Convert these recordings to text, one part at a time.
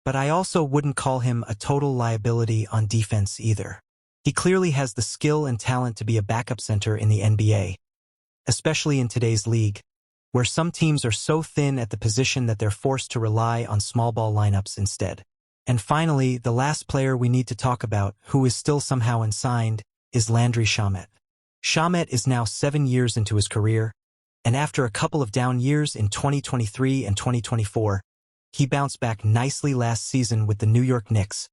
But I also wouldn't call him a total liability on defense either. He clearly has the skill and talent to be a backup center in the NBA, especially in today's league, where some teams are so thin at the position that they're forced to rely on small ball lineups instead. And finally, the last player we need to talk about, who is still somehow unsigned, is Landry Shamet. Shamet is now 7 years into his career, and after a couple of down years in 2023 and 2024, he bounced back nicely last season with the New York Knicks,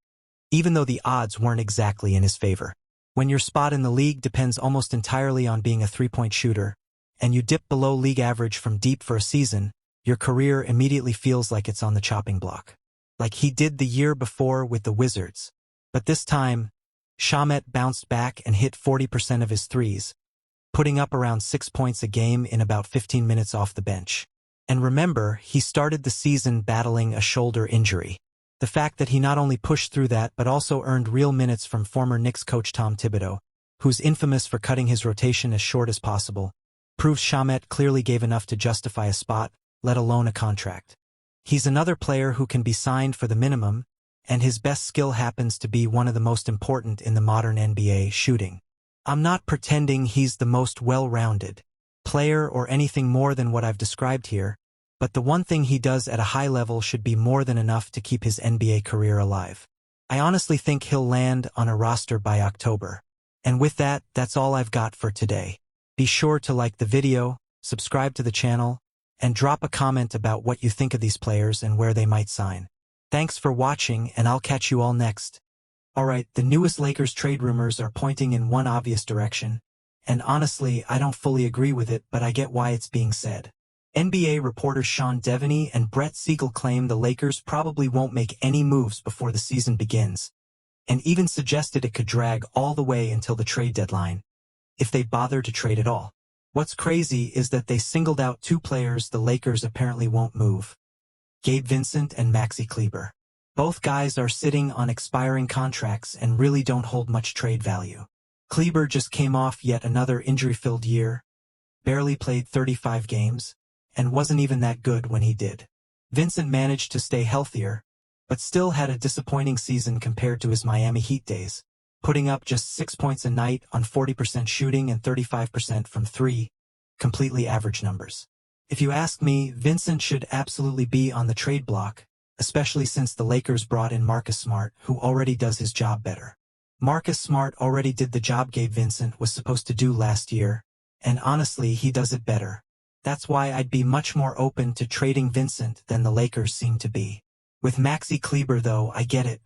even though the odds weren't exactly in his favor. When your spot in the league depends almost entirely on being a three-point shooter, and you dip below league average from deep for a season, your career immediately feels like it's on the chopping block. Like he did the year before with the Wizards. But this time, Shamet bounced back and hit 40% of his threes, putting up around 6 points a game in about 15 minutes off the bench. And remember, he started the season battling a shoulder injury. The fact that he not only pushed through that but also earned real minutes from former Knicks coach Tom Thibodeau, who's infamous for cutting his rotation as short as possible, proves Shamet clearly gave enough to justify a spot, let alone a contract. He's another player who can be signed for the minimum, and his best skill happens to be one of the most important in the modern NBA, shooting. I'm not pretending he's the most well-rounded player or anything more than what I've described here, but the one thing he does at a high level should be more than enough to keep his NBA career alive. I honestly think he'll land on a roster by October. And with that, that's all I've got for today. Be sure to like the video, subscribe to the channel, and drop a comment about what you think of these players and where they might sign. Thanks for watching, and I'll catch you all next. Alright, the newest Lakers trade rumors are pointing in one obvious direction, and honestly, I don't fully agree with it, but I get why it's being said. NBA reporters Sean Devaney and Brett Siegel claim the Lakers probably won't make any moves before the season begins, and even suggested it could drag all the way until the trade deadline, if they bother to trade at all. What's crazy is that they singled out 2 players the Lakers apparently won't move: Gabe Vincent and Maxi Kleber. Both guys are sitting on expiring contracts and really don't hold much trade value. Kleber just came off yet another injury-filled year, barely played 35 games, and wasn't even that good when he did. Vincent managed to stay healthier, but still had a disappointing season compared to his Miami Heat days, putting up just 6 points a night on 40% shooting and 35% from 3, completely average numbers. If you ask me, Vincent should absolutely be on the trade block, especially since the Lakers brought in Marcus Smart, who already does his job better. Marcus Smart already did the job Gabe Vincent was supposed to do last year, and honestly, he does it better. That's why I'd be much more open to trading Vincent than the Lakers seem to be. With Maxi Kleber, though, I get it.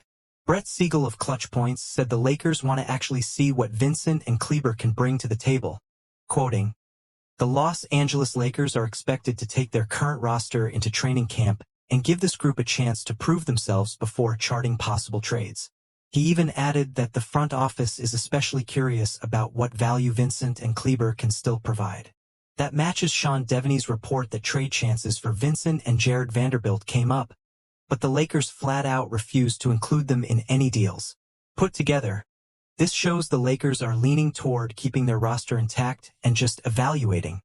Brett Siegel of Clutch Points said the Lakers want to actually see what Vincent and Kleber can bring to the table. Quoting, "The Los Angeles Lakers are expected to take their current roster into training camp and give this group a chance to prove themselves before charting possible trades." He even added that the front office is especially curious about what value Vincent and Kleber can still provide. That matches Sean Devaney's report that trade chances for Vincent and Jared Vanderbilt came up, but the Lakers flat out refused to include them in any deals. Put together, this shows the Lakers are leaning toward keeping their roster intact and just evaluating,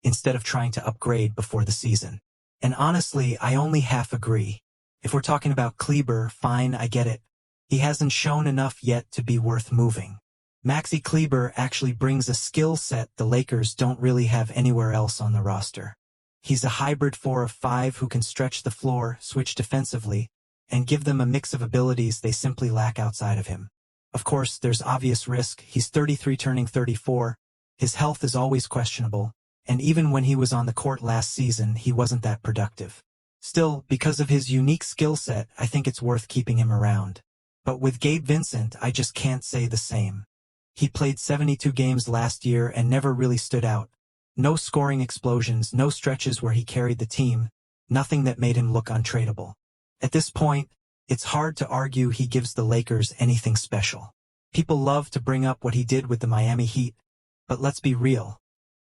instead of trying to upgrade before the season. And honestly, I only half agree. If we're talking about Kleber, fine, I get it. He hasn't shown enough yet to be worth moving. Maxi Kleber actually brings a skill set the Lakers don't really have anywhere else on the roster. He's a hybrid 4 of 5 who can stretch the floor, switch defensively, and give them a mix of abilities they simply lack outside of him. Of course, there's obvious risk. He's 33 turning 34. His health is always questionable, and even when he was on the court last season, he wasn't that productive. Still, because of his unique skill set, I think it's worth keeping him around. But with Gabe Vincent, I just can't say the same. He played 72 games last year and never really stood out. No scoring explosions, no stretches where he carried the team, nothing that made him look untradeable. At this point, it's hard to argue he gives the Lakers anything special. People love to bring up what he did with the Miami Heat, but let's be real.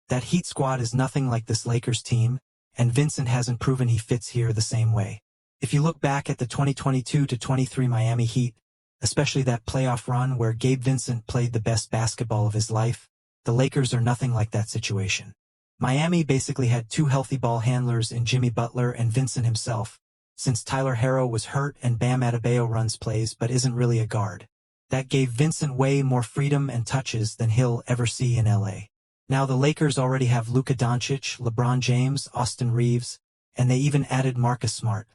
That Heat squad is nothing like this Lakers team, and Vincent hasn't proven he fits here the same way. If you look back at the 2022-23 Miami Heat, especially that playoff run where Gabe Vincent played the best basketball of his life, the Lakers are nothing like that situation. Miami basically had 2 healthy ball handlers in Jimmy Butler and Vincent himself, since Tyler Herro was hurt and Bam Adebayo runs plays but isn't really a guard. That gave Vincent way more freedom and touches than he'll ever see in LA. Now the Lakers already have Luka Doncic, LeBron James, Austin Reeves, and they even added Marcus Smart,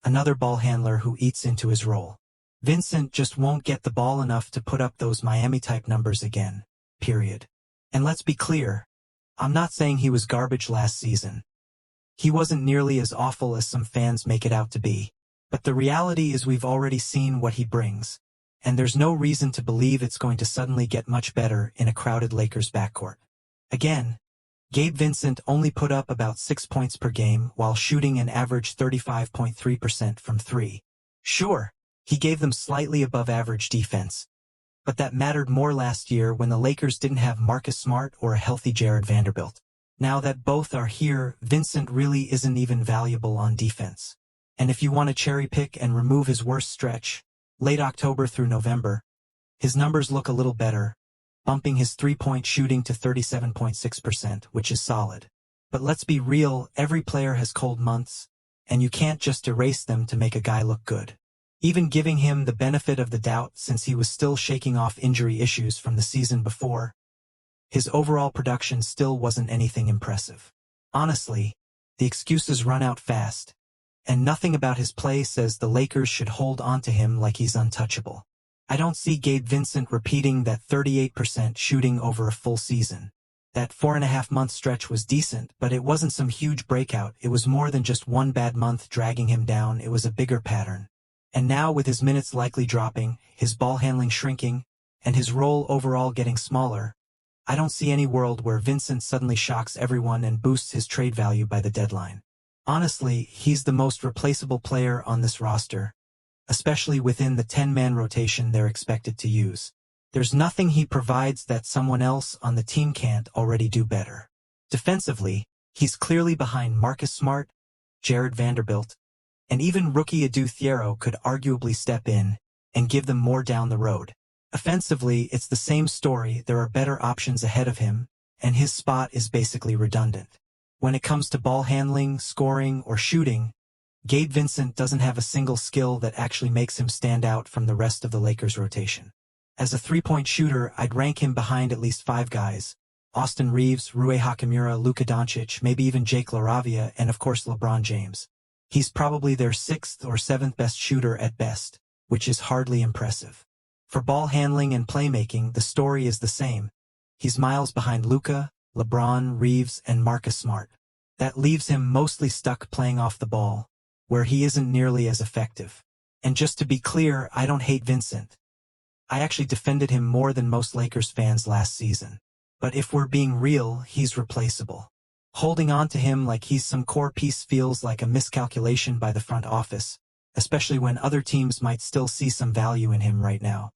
another ball handler who eats into his role. Vincent just won't get the ball enough to put up those Miami-type numbers again, period. And let's be clear, I'm not saying he was garbage last season. He wasn't nearly as awful as some fans make it out to be. But the reality is we've already seen what he brings, and there's no reason to believe it's going to suddenly get much better in a crowded Lakers backcourt. Again, Gabe Vincent only put up about 6 points per game while shooting an average 35.3% from three. Sure, he gave them slightly above average defense, but that mattered more last year when the Lakers didn't have Marcus Smart or a healthy Jared Vanderbilt. Now that both are here, Vincent really isn't even valuable on defense. And if you want to cherry pick and remove his worst stretch, late October through November, his numbers look a little better, bumping his three-point shooting to 37.6%, which is solid. But let's be real, every player has cold months, and you can't just erase them to make a guy look good. Even giving him the benefit of the doubt since he was still shaking off injury issues from the season before, his overall production still wasn't anything impressive. Honestly, the excuses run out fast, and nothing about his play says the Lakers should hold on to him like he's untouchable. I don't see Gabe Vincent repeating that 38% shooting over a full season. That 4.5-month stretch was decent, but it wasn't some huge breakout. It was more than just one bad month dragging him down. It was a bigger pattern. And now with his minutes likely dropping, his ball handling shrinking, and his role overall getting smaller, I don't see any world where Vincent suddenly shocks everyone and boosts his trade value by the deadline. Honestly, he's the most replaceable player on this roster, especially within the 10-man rotation they're expected to use. There's nothing he provides that someone else on the team can't already do better. Defensively, he's clearly behind Marcus Smart, Jared Vanderbilt, and even rookie Adou Thiero could arguably step in and give them more down the road. Offensively, it's the same story. There are better options ahead of him, and his spot is basically redundant. When it comes to ball handling, scoring, or shooting, Gabe Vincent doesn't have a single skill that actually makes him stand out from the rest of the Lakers rotation. As a three-point shooter, I'd rank him behind at least 5 guys: Austin Reeves, Rui Hachimura, Luka Doncic, maybe even Jake LaRavia, and of course LeBron James. He's probably their 6th or 7th best shooter at best, which is hardly impressive. For ball handling and playmaking, the story is the same. He's miles behind Luka, LeBron, Reeves, and Marcus Smart. That leaves him mostly stuck playing off the ball, where he isn't nearly as effective. And just to be clear, I don't hate Vincent. I actually defended him more than most Lakers fans last season. But if we're being real, he's replaceable. Holding on to him like he's some core piece feels like a miscalculation by the front office, especially when other teams might still see some value in him right now.